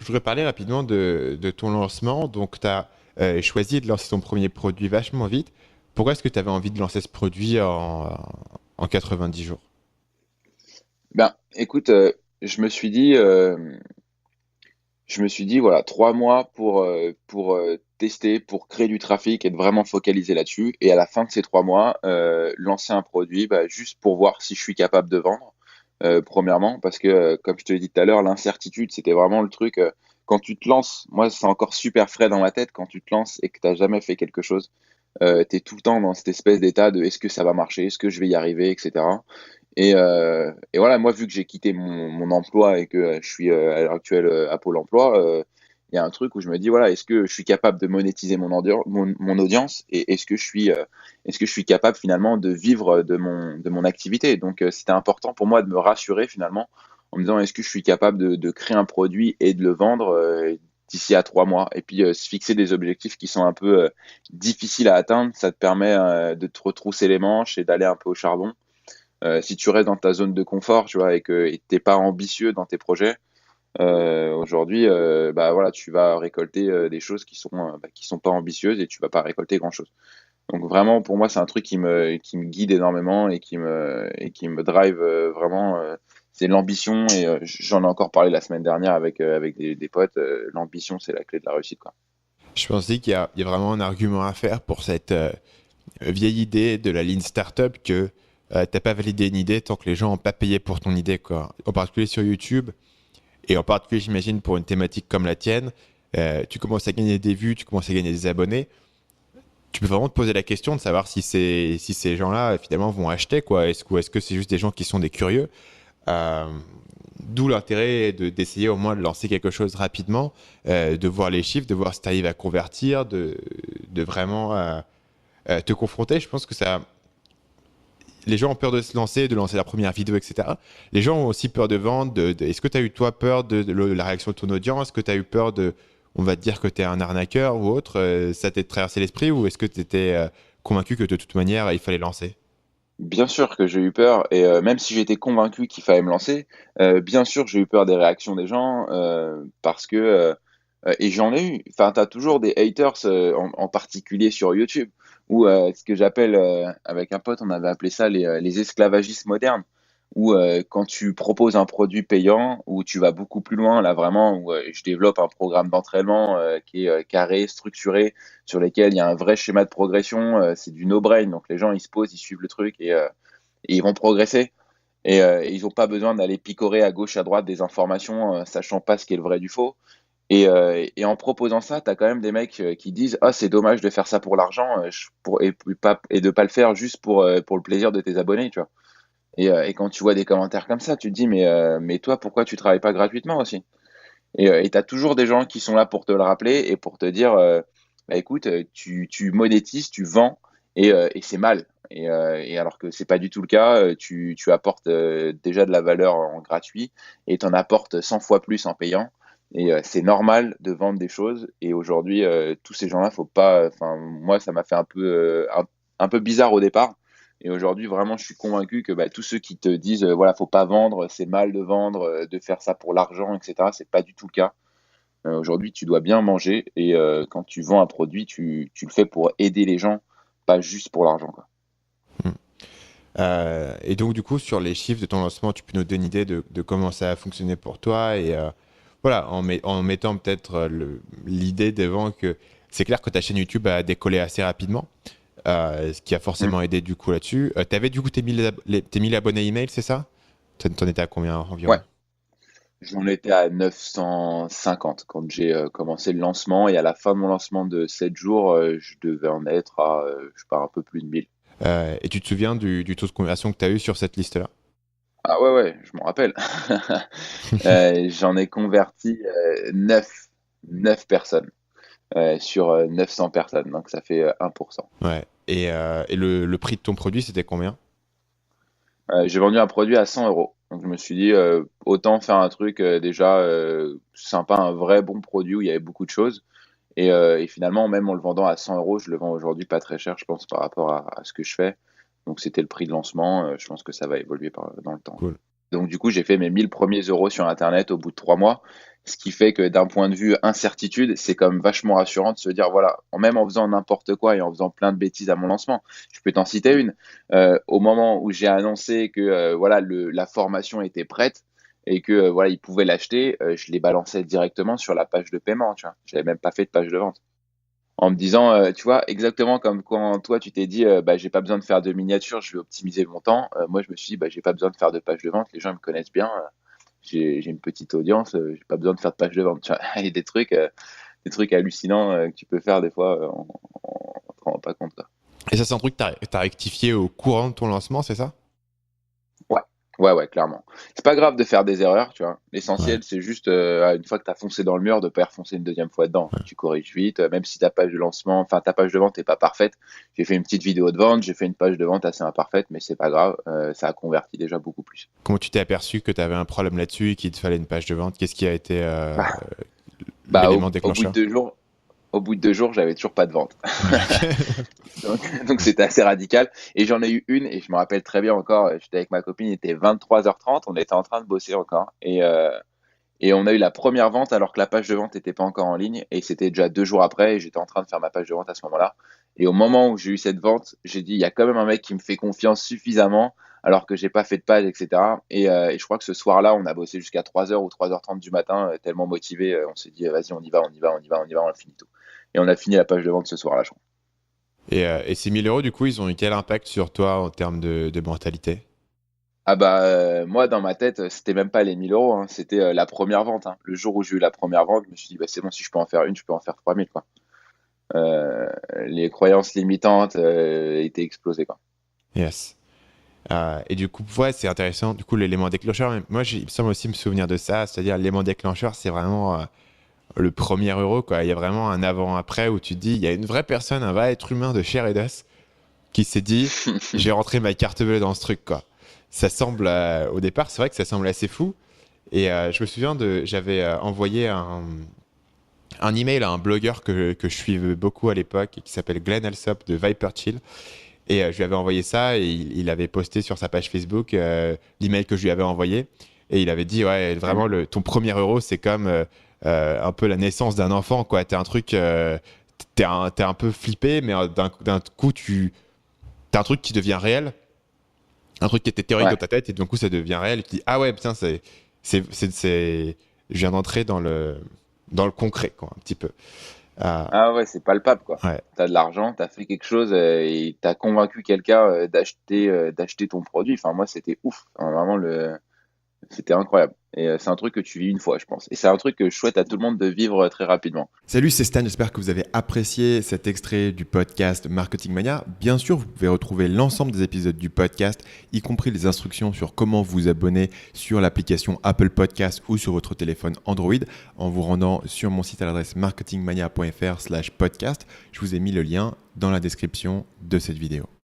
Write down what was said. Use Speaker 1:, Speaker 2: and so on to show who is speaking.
Speaker 1: Je voudrais parler rapidement de ton lancement. Donc, tu as choisi de lancer ton premier produit vachement vite. Pourquoi est-ce que tu avais envie de lancer ce produit en 90 jours?
Speaker 2: Ben, écoute, je me suis dit, voilà, 3 mois pour tester, pour créer du trafic et de vraiment focaliser là-dessus. Et à la fin de ces 3 mois, lancer un produit, bah, juste pour voir si je suis capable de vendre, premièrement, parce que, comme je te l'ai dit tout à l'heure, l'incertitude, c'était vraiment le truc. Quand tu te lances, moi, c'est encore super frais dans ma tête, quand tu te lances et que tu n'as jamais fait quelque chose, tu es tout le temps dans cette espèce d'état de est-ce que ça va marcher, est-ce que je vais y arriver, etc. Et voilà, moi, vu que j'ai quitté mon emploi et que je suis à l'heure actuelle à Pôle emploi, il y a un truc où je me dis, voilà, est-ce que je suis capable de monétiser mon audience et est-ce que je suis capable finalement de vivre de mon activité. Donc, c'était important pour moi de me rassurer finalement en me disant, est-ce que je suis capable de créer un produit et de le vendre d'ici à 3 mois. Et puis, se fixer des objectifs qui sont un peu difficiles à atteindre, ça te permet de te retrousser les manches et d'aller un peu au charbon. Si tu restes dans ta zone de confort, tu vois, et que t'es pas ambitieux dans tes projets, aujourd'hui, bah voilà, tu vas récolter des choses qui sont pas ambitieuses et tu vas pas récolter grand-chose. Donc vraiment, pour moi, c'est un truc qui me guide énormément et qui me drive vraiment. C'est l'ambition et j'en ai encore parlé la semaine dernière avec des potes. L'ambition, c'est la clé de la réussite, quoi.
Speaker 1: Je pensais qu'il y a vraiment un argument à faire pour cette vieille idée de la ligne startup que t'as pas validé une idée tant que les gens n'ont pas payé pour ton idée, quoi. En particulier sur YouTube, et en particulier, j'imagine, pour une thématique comme la tienne, tu commences à gagner des vues, tu commences à gagner des abonnés. Tu peux vraiment te poser la question de savoir si ces gens-là, finalement, vont acheter, quoi. Est-ce que c'est juste des gens qui sont des curieux? Euh, D'où l'intérêt d'essayer au moins de lancer quelque chose rapidement, de voir les chiffres, de voir si tu arrives à convertir, de vraiment te confronter. Je pense que ça, les gens ont peur de se lancer, de lancer la première vidéo, etc. Les gens ont aussi peur de vendre. Est-ce que tu as eu, toi, peur de la réaction de ton audience? Est-ce que tu as eu peur on va te dire que tu es un arnaqueur ou autre? Ça t'est traversé l'esprit ou est-ce que tu étais convaincu que de toute manière, il fallait lancer?
Speaker 2: Bien sûr que j'ai eu peur et même si j'étais convaincu qu'il fallait me lancer, bien sûr j'ai eu peur des réactions des gens, parce que, et j'en ai eu. Enfin, tu as toujours des haters, en particulier sur YouTube ou ce que j'appelle, avec un pote, on avait appelé ça les esclavagistes modernes où, quand tu proposes un produit payant, où tu vas beaucoup plus loin, là vraiment où, je développe un programme d'entraînement, qui est, carré, structuré, sur lesquels il y a un vrai schéma de progression, c'est du no-brain, donc les gens ils se posent, ils suivent le truc et ils vont progresser et ils ont pas besoin d'aller picorer à gauche, à droite des informations, sachant pas ce qui est le vrai du faux et en proposant ça, tu as quand même des mecs, qui disent: «Ah, c'est dommage de faire ça pour l'argent, ch pour et puis pas et de pas le faire juste pour le plaisir de tes abonnés», tu vois? Et quand tu vois des commentaires comme ça, tu te dis: «Mais toi, pourquoi tu travailles pas gratuitement aussi?» Et tu as toujours des gens qui sont là pour te le rappeler et pour te dire, «Bah, écoute, tu monétises, tu vends et c'est mal» et alors que c'est pas du tout le cas, tu apportes, déjà de la valeur en gratuit et tu en apportes 100 fois plus en payant et c'est normal de vendre des choses et aujourd'hui, tous ces gens-là, faut pas enfin, moi, ça m'a fait un peu bizarre au départ et aujourd'hui, vraiment, je suis convaincu que, bah, tous ceux qui te disent, voilà, faut pas vendre, c'est mal de vendre, de faire ça pour l'argent et cetera, c'est pas du tout le cas. Aujourd'hui, tu dois bien manger et quand tu vends un produit, tu le fais pour aider les gens, pas juste pour l'argent, quoi.
Speaker 1: Hmm. Et donc, du coup, sur les chiffres de ton lancement, tu peux nous donner une idée de comment ça a fonctionné pour toi et voilà, en mettant peut-être l'idée devant que c'est clair que ta chaîne YouTube a décollé assez rapidement, ce qui a
Speaker 2: Mmh.
Speaker 1: forcément aidé du coup là-dessus. Tu avais du coup tes 1000 abonnés email, c'est ça? T'en étais à combien
Speaker 2: Ouais,
Speaker 1: environ?
Speaker 2: j'en étais à 950 quand j'ai, commencé le lancement et à la fin de mon lancement de 7 jours, je devais en être à, je sais pas, un peu plus de 1000.
Speaker 1: Et tu te souviens du taux de conversion que tu as eu sur cette liste-là?
Speaker 2: Ah ouais, ouais, je m'en rappelle. J'en ai converti, 9 personnes, sur, 900 personnes, donc ça fait, 1.
Speaker 1: Ouais. Et le prix de ton produit, c'était combien?
Speaker 2: J'ai vendu un produit à 100 euros. Donc je me suis dit, autant faire un truc, déjà, sympa, un vrai bon produit où il y avait beaucoup de choses et finalement, même en le vendant à 100 euros, je le vends aujourd'hui pas très cher, je pense, par rapport à ce que je fais. Donc c'était le prix de lancement, je pense que ça va évoluer dans le temps.
Speaker 1: Cool.
Speaker 2: Donc, du coup, j'ai fait mes 1000 premiers euros sur Internet au bout de 3 mois. Ce qui fait que d'un point de vue incertitude, c'est quand même vachement rassurant de se dire, voilà, même en faisant n'importe quoi et en faisant plein de bêtises à mon lancement, je peux t'en citer une. Au moment où j'ai annoncé que voilà, la formation était prête et que voilà, ils pouvaient l'acheter, je les balançais directement sur la page de paiement, tu vois. Je n'avais même pas fait de page de vente. En me disant, tu vois, exactement comme quand toi, tu t'es dit, bah, j'ai pas besoin de faire de miniatures, je vais optimiser mon temps. Moi, je me suis dit, bah, j'ai pas besoin de faire de page de vente, les gens me connaissent bien, j'ai une petite audience, j'ai pas besoin de faire de page de vente. Tu vois, il y a des trucs hallucinants que tu peux faire des fois, on te rend pas compte, quoi.
Speaker 1: Et ça, c'est un truc que tu as rectifié au courant de ton lancement, c'est ça?
Speaker 2: Ouais, ouais, ouais, clairement. C'est pas grave de faire des erreurs, tu vois.
Speaker 1: Ouais.
Speaker 2: L'essentiel, c'est juste, une fois que tu as foncé dans le mur, de pas y refoncer une deuxième fois dedans. Tu corriges vite, même si ta page de lancement, enfin ta page de vente est pas parfaite. J'ai fait une petite vidéo de vente, j'ai fait une page de vente assez imparfaite, mais c'est pas grave, ça a converti déjà beaucoup plus.
Speaker 1: Comment tu t'es aperçu que tu avais un problème là-dessus et qu'il te fallait une page de vente? Qu'est-ce qui a été
Speaker 2: Bah, bah,
Speaker 1: l'élément
Speaker 2: au bout de
Speaker 1: déclencheur?
Speaker 2: 2 jours, j'avais toujours pas de vente.
Speaker 1: Ok.
Speaker 2: Donc c'était assez radical. Et j'en ai eu une, et je me rappelle très bien encore, j'étais avec ma copine, il était 23h30, on était en train de bosser encore. Et on a eu la première vente alors que la page de vente n'était pas encore en ligne. Et c'était déjà 2 jours après, et j'étais en train de faire ma page de vente à ce moment-là. Et au moment où j'ai eu cette vente, j'ai dit, il y a quand même un mec qui me fait confiance suffisamment alors que j'ai pas fait de page, etc. Et je crois que ce soir-là, on a bossé jusqu'à 3h ou 3h30 du matin, tellement motivé. On s'est dit, vas-y, on y va, on y va, on y va, on y va, on le finit tout. Et on a fini la page de vente ce soir-là, je crois.
Speaker 1: Et ces 1000 euros, du coup, ils ont eu quel impact sur toi en termes de mentalité?
Speaker 2: Ah bah, moi dans ma tête, c'était même pas les 1 000 €, hein, c'était, la première vente, hein. Le jour où j'ai eu la première vente, je me suis dit: «Bah, c'est bon, si je peux en faire une, je peux en faire 3 000, quoi». Heu, les croyances limitantes, étaient explosées, quoi.
Speaker 1: Yes. Et du coup, ouais, c'est intéressant. Du coup, l'élément déclencheur, moi, il me semble aussi me souvenir de ça. C'est-à-dire, l'élément déclencheur, c'est vraiment le premier euro, quoi. Il y a vraiment un avant-après où tu te dis, il y a une vraie personne, un vrai être humain de chair et d'os qui s'est dit, j'ai rentré ma carte bleue dans ce truc, quoi. Ça semble, au départ, c'est vrai que ça semble assez fou. Et je me souviens j'avais envoyé un email à un blogueur que je suivais beaucoup à l'époque qui s'appelle Glenn Alsop de Viper Chill. Et je lui avais envoyé ça et il avait posté sur sa page Facebook l'email que je lui avais envoyé. Et il avait dit, ouais, vraiment, ton premier euro, c'est comme un peu la naissance d'un enfant, quoi. T'es un truc, t'es un peu flippé, mais d'un coup, t'as un truc qui devient réel, un truc qui était théorique dans
Speaker 2: Ouais.
Speaker 1: ta tête, et d'un coup, ça devient réel. Et tu dis, ah ouais, putain, je viens d'entrer dans le concret, quoi, un petit peu. Euh,
Speaker 2: Ah ouais, c'est palpable, quoi.
Speaker 1: ouais.
Speaker 2: Tu as de l'argent, tu as fait quelque chose, et tu as convaincu quelqu'un, d'acheter ton produit. Enfin, moi, c'était ouf. Enfin, vraiment c'était incroyable. Et c'est un truc que tu vis une fois, je pense. Et c'est un truc que je souhaite à tout le monde de vivre très rapidement.
Speaker 3: Salut, c'est Stan, j'espère que vous avez apprécié cet extrait du podcast Marketing Mania. Bien sûr, vous pouvez retrouver l'ensemble des épisodes du podcast, y compris les instructions sur comment vous abonner sur l'application Apple Podcast ou sur votre téléphone Android en vous rendant sur mon site à l'adresse marketingmania.fr/podcast. Je vous ai mis le lien dans la description de cette vidéo.